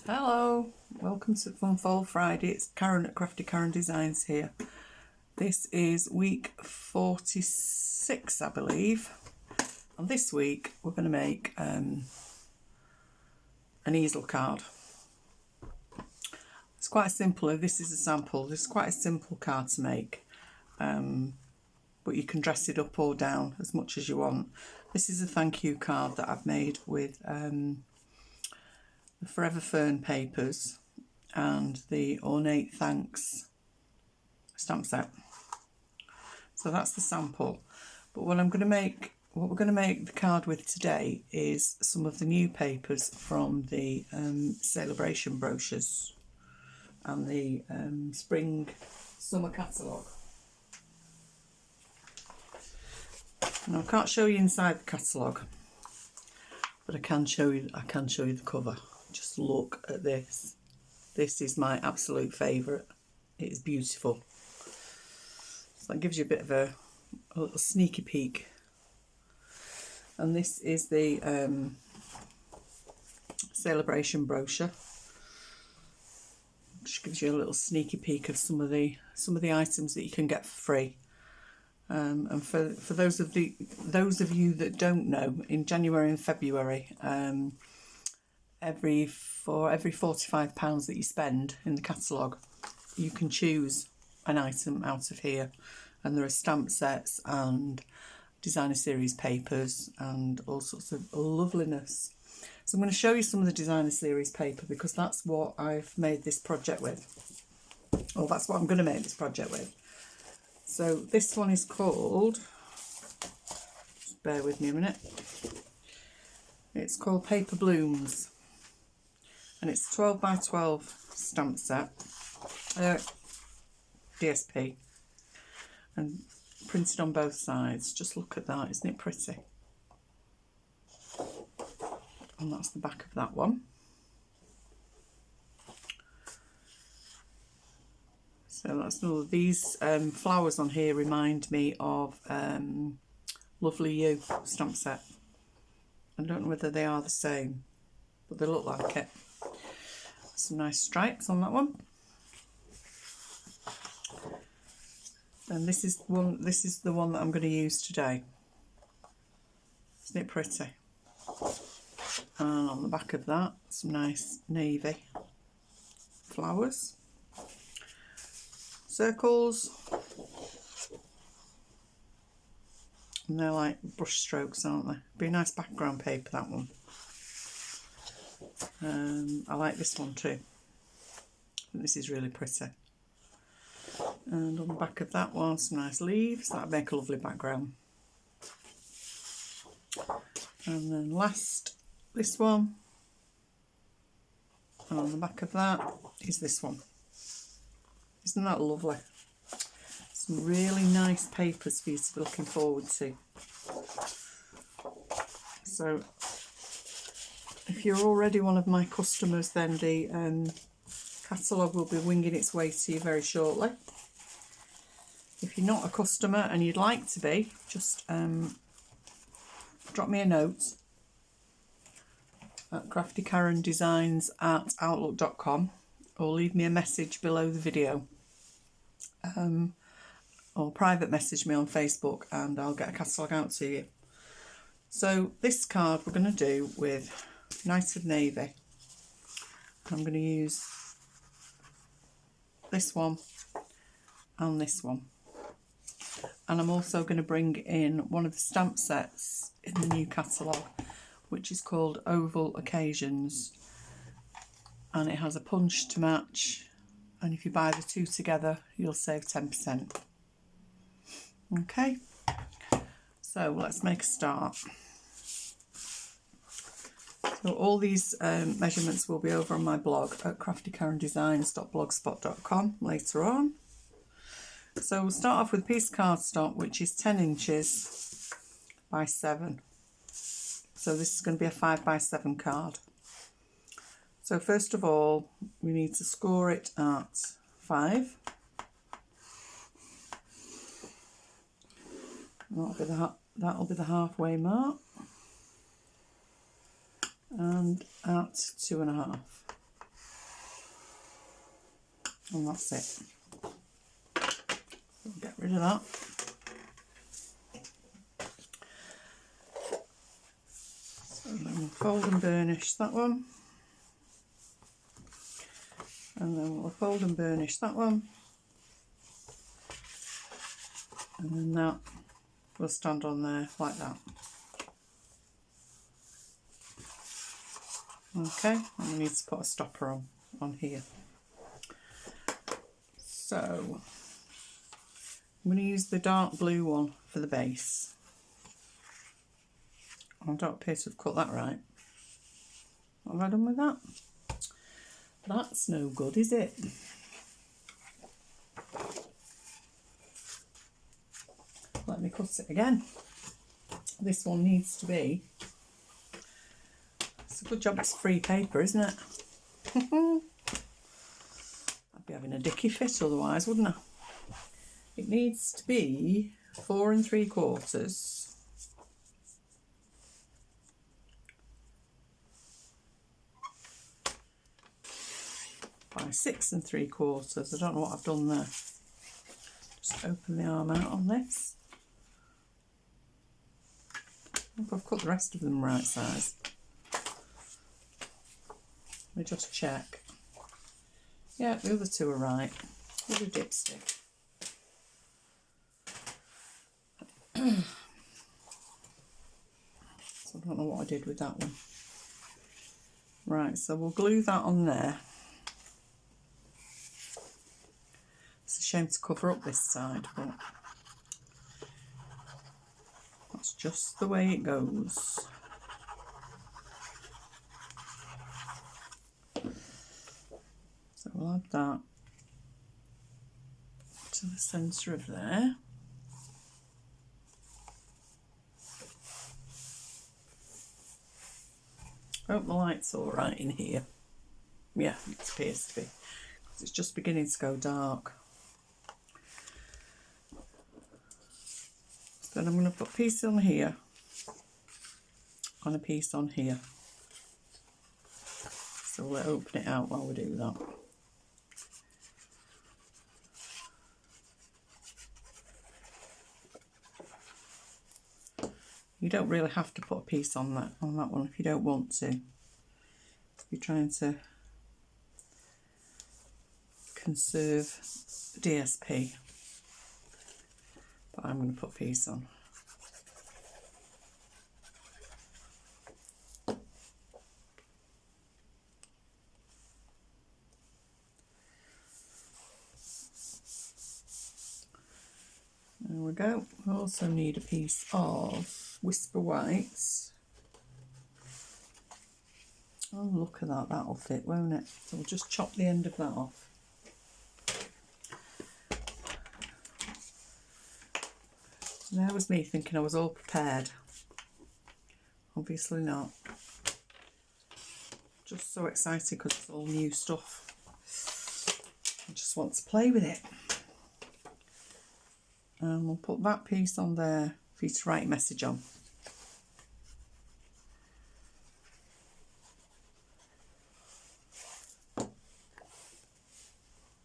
Hello, welcome to Fun Fall Friday. It's Karen at Craftykarendesigns here. This is week 46, I believe. And this week we're going to make an easel card. It's quite simple. This is a sample. This is quite a simple card to make, but you can dress it up or down as much as you want. This is a thank you card that I've made with the Forever Fern papers and the Ornate Thanks stamp set. So that's the sample. But what we're going to make the card with today is some of the new papers from the Saleabration brochures and the spring summer catalogue. Now I can't show you inside the catalogue, but I can show you the cover. Just look at this. This is my absolute favourite. It is beautiful. So that gives you a bit of a little sneaky peek. And this is the Saleabration brochure. Just gives you a little sneaky peek of some of the items that you can get for free. And for those of you that don't know, in January and February, for every £45 that you spend in the catalogue, you can choose an item out of here, and there are stamp sets and designer series papers and all sorts of loveliness. So I'm going to show you some of the designer series paper because that's what I've made this project with, or that's what I'm going to make this project with. So this one is called, just bear with me a minute, it's called Paper Blooms. And it's 12 by 12 stamp set, DSP, and printed on both sides. Just look at that, isn't it pretty? And that's the back of that one. So that's another. These flowers on here remind me of Lovely You stamp set. I don't know whether they are the same, but they look like it. Some nice stripes on that one. And this is the one that I'm going to use today. Isn't it pretty? And on the back of that, some nice navy flowers, circles, and they're like brush strokes, aren't they? Be a nice background paper, that one. I like this one too. This is really pretty. And on the back of that one, some nice leaves. That'd make a lovely background. And then last, this one. And on the back of that is this one. Isn't that lovely? Some really nice papers for you to be looking forward to. So if you're already one of my customers, then the catalogue will be winging its way to you very shortly. If you're not a customer and you'd like to be, just drop me a note at craftykarendesigns@outlook.com, or leave me a message below the video, or private message me on Facebook and I'll get a catalogue out to you. So this card we're going to do with Night of Navy. I'm going to use this one and this one, and I'm also going to bring in one of the stamp sets in the new catalogue, which is called Oval Occasions, and it has a punch to match, and if you buy the two together you'll save 10%. Okay, so let's make a start. So all these measurements will be over on my blog at craftykarendesigns.blogspot.com later on. So we'll start off with a piece of cardstock which is 10 inches by 7. So this is going to be a 5 by 7 card. So first of all, we need to score it at 5. That'll be the halfway mark. And at 2.5. And that's it. So get rid of that. So then we'll fold and burnish that one. And then we'll fold and burnish that one. And then that will stand on there like that. Okay, and we need to put a stopper on here. So I'm going to use the dark blue one for the base. I don't appear to have cut that right. What have I done with that? That's no good, is it? Let me cut it again. This one needs to be... It's a good job it's free paper, isn't it? I'd be having a dicky fit otherwise, wouldn't I? It needs to be 4 3/4 by 6 3/4. I don't know what I've done there. Just open the arm out on this. I think I've cut the rest of them right size. Let me just check. Yeah, the other two are right. With a dipstick. So I don't know what I did with that one. Right, so we'll glue that on there. It's a shame to cover up this side, but that's just the way it goes. So we'll add that to the centre of there. I hope the light's all right in here. Yeah, it appears to be. It's just beginning to go dark. So then I'm going to put a piece on here and a piece on here. So we'll open it out while we do that. You don't really have to put a piece on that one if you don't want to. If you're trying to conserve DSP. But I'm going to put a piece on. There we go. We also need a piece of Whisper Whites. Oh, look at that, that'll fit, won't it? So we'll just chop the end of that off. So there was me thinking I was all prepared. Obviously not. Just so excited because it's all new stuff. I just want to play with it. And we'll put that piece on there for you to write a message on.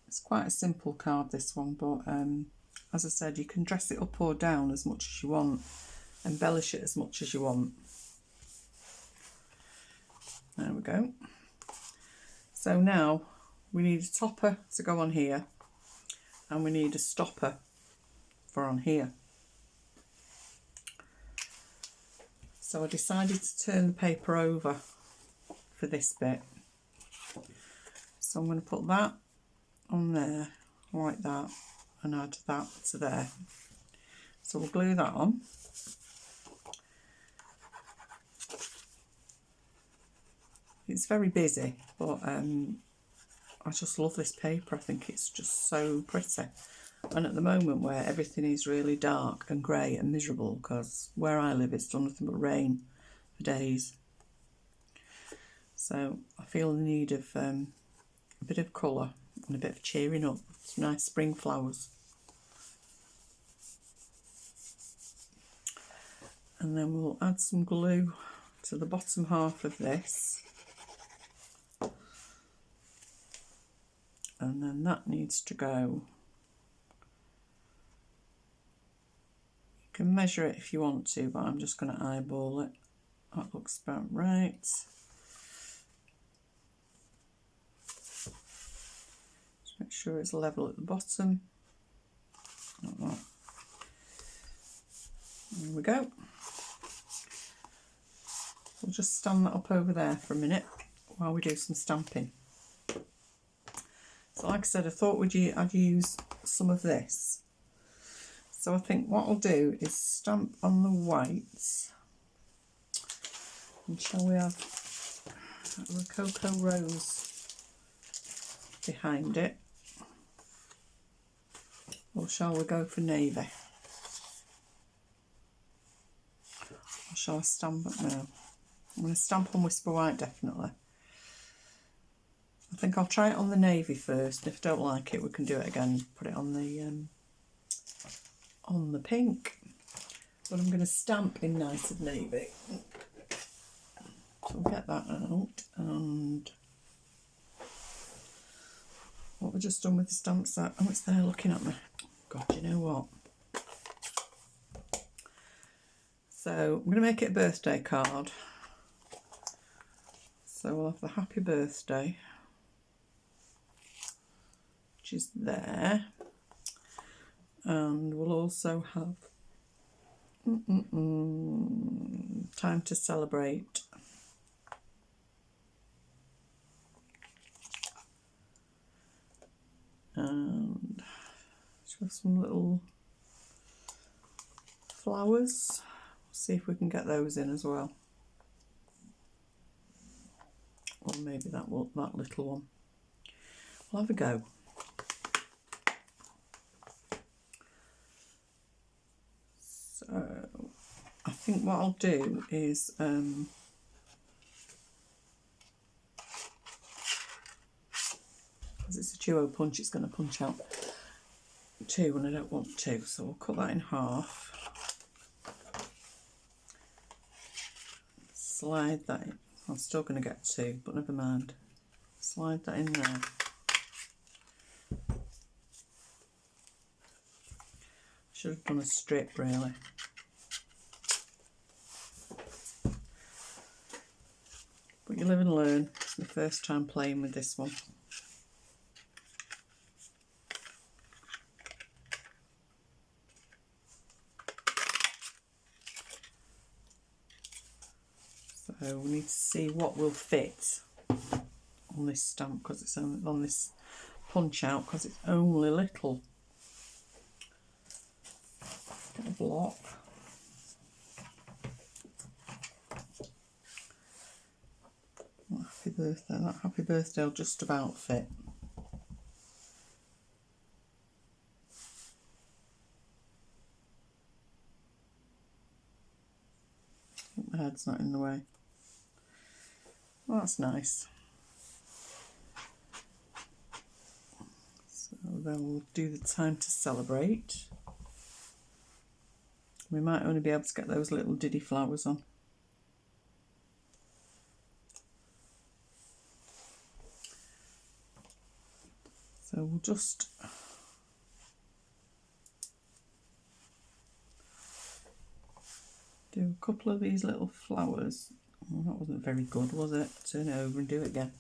It's quite a simple card, this one, but as I said, you can dress it up or down as much as you want, embellish it as much as you want. There we go. So now we need a topper to go on here, and we need a stopper for on here. So I decided to turn the paper over for this bit. So I'm going to put that on there like that and add that to there. So we'll glue that on. It's very busy, but I just love this paper. I think it's just so pretty. And at the moment where everything is really dark and grey and miserable, because where I live it's done nothing but rain for days. So I feel the need of a bit of colour and a bit of cheering up. Some nice spring flowers. And then we'll add some glue to the bottom half of this. and then that needs to go. You can measure it if you want to, but I'm just going to eyeball it. That looks about right. Just make sure it's level at the bottom. Like that. There we go. We'll just stand that up over there for a minute while we do some stamping. So like I said, I thought I'd use some of this. So I think what I'll do is stamp on the whites. And shall we have a Rococo Rose behind it? Or shall we go for navy? Or shall I stamp it now? I'm going to stamp on Whisper White, definitely. I think I'll try it on the navy first. If I don't like it, we can do it again. Put it on the pink. But I'm going to stamp in nice and navy. So we'll get that out. And what we've just done with the stamp set. Oh, it's there looking at me. God, you know what? So I'm going to make it a birthday card. So we'll have the happy birthday, which is there, and we'll also have time to celebrate. And just some little flowers. See if we can get those in as well. Or maybe that little one. We'll have a go. So I think what I'll do is because it's a duo punch, it's going to punch out two and I don't want to, so we'll cut that in half. Slide that in. I'm still going to get two, but never mind. Slide that in there. Should have done a strip, really. But you live and learn. It's my first time playing with this one. So we need to see what will fit on this stamp, because it's only on this punch out, because it's only little. Get a block. Happy birthday. That happy birthday will just about fit. I think my head's not in the way. Well, that's nice. So then we'll do the time to celebrate. We might only be able to get those little diddy flowers on. So we'll just do a couple of these little flowers. Well, that wasn't very good, was it? Turn it over and do it again.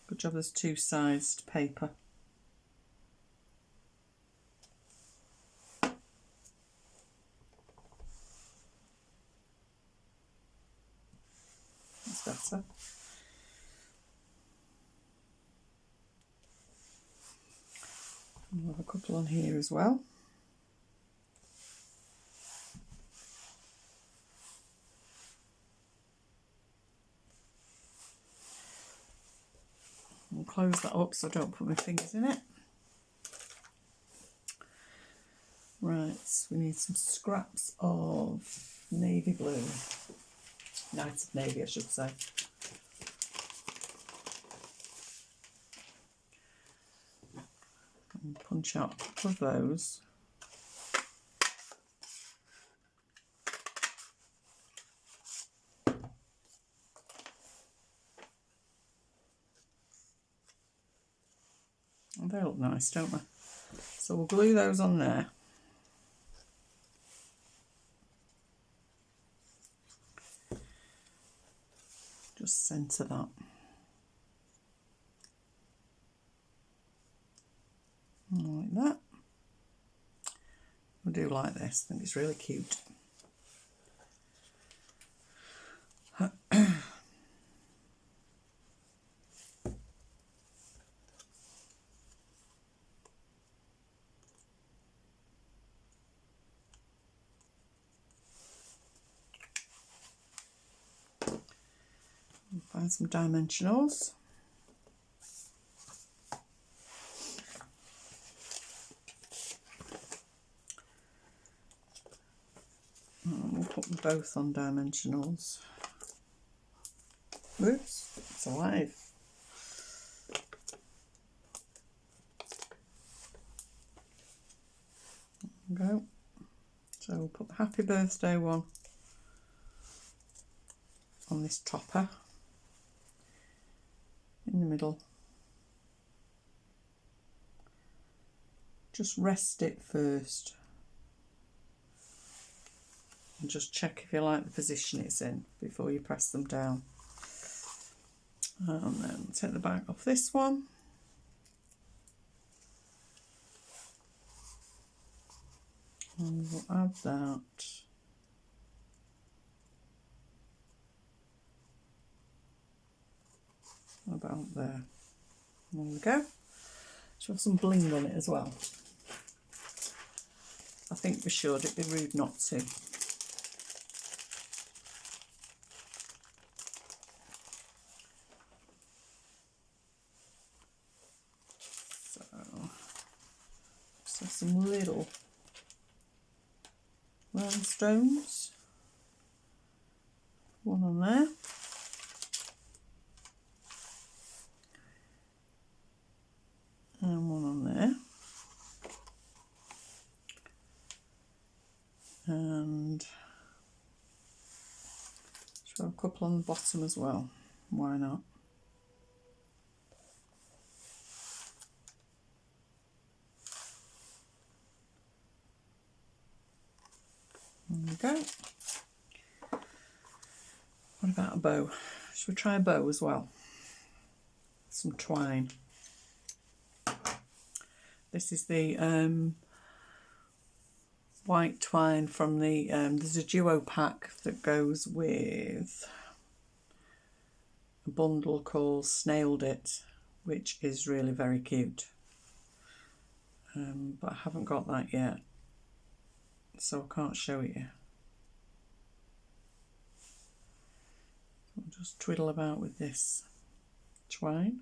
Good job there's two-sized paper. That's better. We'll have a couple on here as well. We'll close that up so I don't put my fingers in it. Right, so we need some scraps of navy blue. Nice navy, I should say. And punch out a couple of those. They look nice, don't they? So we'll glue those on there. Just centre that. Like that. I do like this, I think it's really cute. Find some dimensionals. We'll put them both on dimensionals. Oops, it's alive. There we go. So we'll put the happy birthday one on this topper in the middle. Just rest it first and just check if you like the position it's in before you press them down. And then take the back off this one. And we'll add that about there. There we go. Should have some bling on it as well. I think we should, it'd be rude not to. So some little rhinestones. One on there. And one on there. And should have a couple on the bottom as well. Why not? There we go. What about a bow? Should we try a bow as well? Some twine. This is the white twine from the, there's a duo pack that goes with a bundle called Snailed It, which is really very cute. But I haven't got that yet, so I can't show it you. I'll just twiddle about with this twine.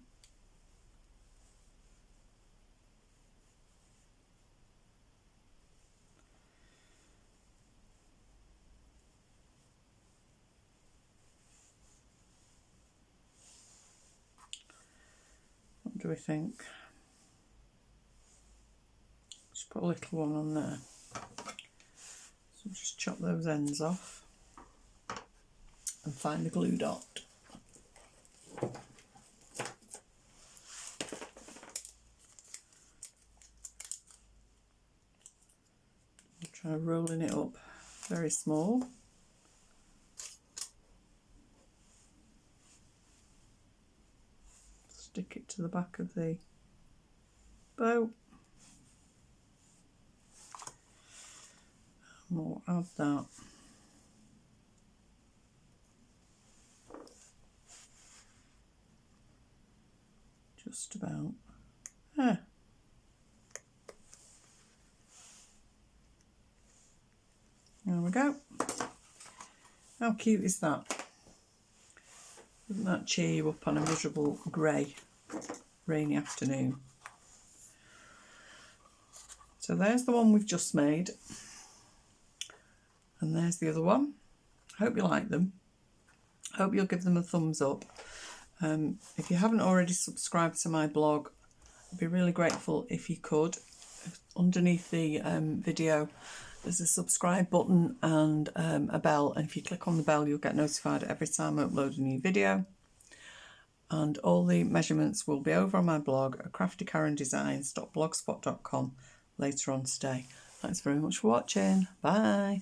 What do we think? Just put a little one on there. So just chop those ends off and find the glue dot. I'll try rolling it up very small. Stick it to the back of the bow. And we'll add that just about there. There we go. How cute is that? Doesn't that cheer you up on a miserable grey, rainy afternoon? So there's the one we've just made. And there's the other one. Hope you like them. Hope you'll give them a thumbs up. If you haven't already subscribed to my blog, I'd be really grateful if you could. Underneath the video, there's a subscribe button and a bell, and if you click on the bell you'll get notified every time I upload a new video. and all the measurements will be over on my blog at craftykarendesigns.blogspot.com later on today. Thanks very much for watching. Bye.